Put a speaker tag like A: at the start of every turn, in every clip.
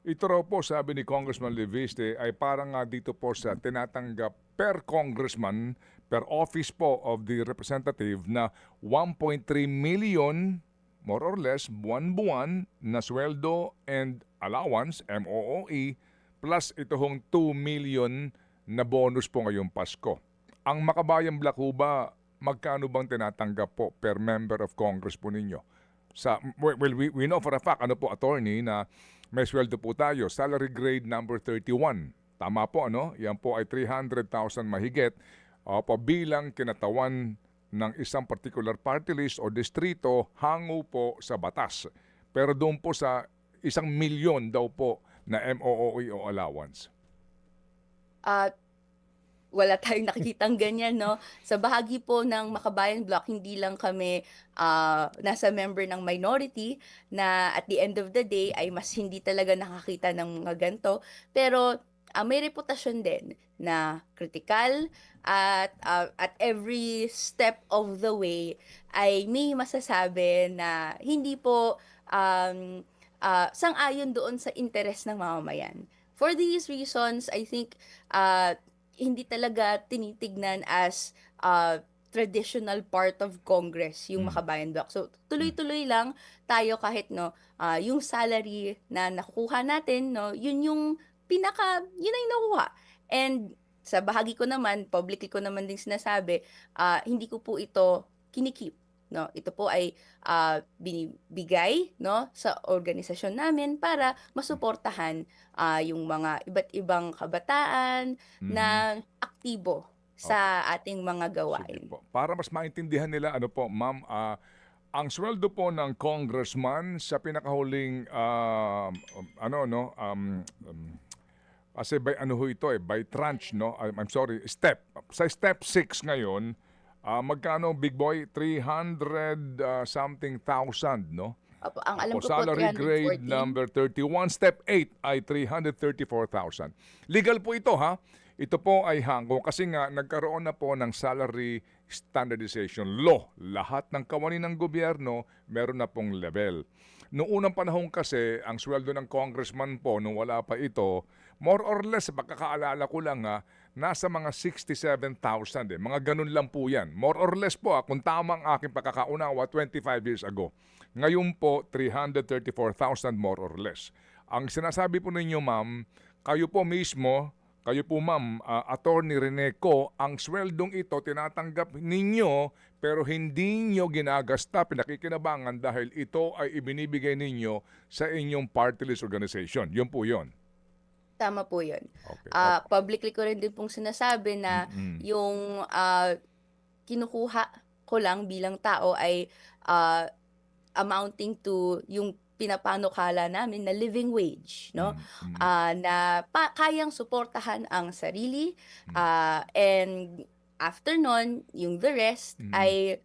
A: Ito raw po, sabi ni Congressman Leviste, ay parang dito po sa tinatanggap per congressman, per office po of the representative na 1.3 million, more or less, buwan-buwan na sweldo and allowance, MOOE, plus ito hong 2 million na bonus po ngayong Pasko. Ang Makabayan Black ho ba, magkano bang tinatanggap po per member of Congress po ninyo? We know for a fact, attorney, na may sweldo po tayo, salary grade number 31. Tama po, Yan po ay 300,000 mahigit bilang kinatawan ng isang particular party list o distrito hango po sa batas. Pero doon po sa 1,000,000 daw po na MOOE o allowance.
B: Wala tayong nakikitang ganyan, no? Sa bahagi po ng Makabayan Block, hindi lang kami nasa member ng minority na at the end of the day ay mas hindi talaga nakakita ng mga ganito. Pero may reputasyon din na critical at every step of the way ay may masasabi na hindi po sang-ayon doon sa interes ng mamamayan. For these reasons, I think hindi talaga tinitignan as traditional part of Congress yung Makabayan Block. So tuloy-tuloy lang tayo kahit yung salary na nakukuha natin, yun yung yun ay nakuha. And sa bahagi ko naman, publicly ko naman din sinasabi, hindi ko po ito kinikip. Ito po ay binibigay sa organisasyon namin para masuportahan yung mga iba't ibang kabataan na aktibo sa ating mga gawain.
A: Sige po. Para mas maintindihan nila, ma'am, ang sweldo po ng congressman sa pinakahuling kasi by by tranche, I'm sorry, step. Sa step 6 ngayon, magkano, big boy? 300 something thousand,
B: Opo, ang alam ko po,
A: salary grade
B: 314.
A: number 31, step 8 ay 334,000. Legal po ito, ha? Ito po ay hanggo kasi nga nagkaroon na po ng salary standardization law. Lahat ng kawani ng gobyerno meron na pong level. Noong unang panahon kasi, ang sweldo ng congressman po, nung wala pa ito, more or less, pagkakaalala ko lang nasa mga 67,000 Mga ganun lang po yan. More or less po, kung tama ang aking pagkakaunawa 25 years ago. Ngayon po, 334,000 more or less. Ang sinasabi po ninyo, ma'am, kayo po mismo, ma'am, Attorney Rene Co, ang sweldong ito tinatanggap ninyo pero hindi nyo ginagasta, pinakikinabangan dahil ito ay ibinibigay ninyo sa inyong party list organization. Yun po yun.
B: Tama po yun.
A: Okay.
B: Publicly ko rin din pong sinasabi na yung kinukuha ko lang bilang tao ay amounting to yung pinapanukala namin na living wage, na kayang suportahan ang sarili, and after nun, yung the rest ay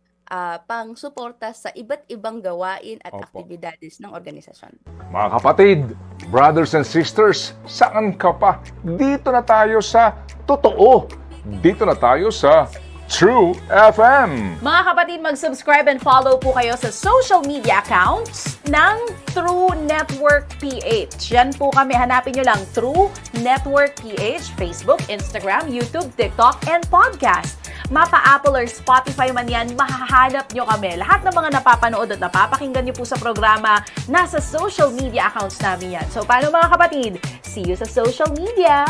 B: pang suporta sa iba't ibang gawain at aktibidades ng organisasyon.
A: Mga kapatid, brothers and sisters, saan ka pa? Dito na tayo sa totoo. Dito na tayo sa True FM.
C: Mga kapatid, mag-subscribe and follow po kayo sa social media accounts ng True Network PH. Yan po kami, hanapin nyo lang True Network PH, Facebook, Instagram, YouTube, TikTok, and podcast. Mapa Apple or Spotify man yan, mahahanap nyo kami. Lahat ng mga napapanood at napapakinggan nyo po sa programa, nasa social media accounts namin yan. So paano mga kapatid? See you sa social media!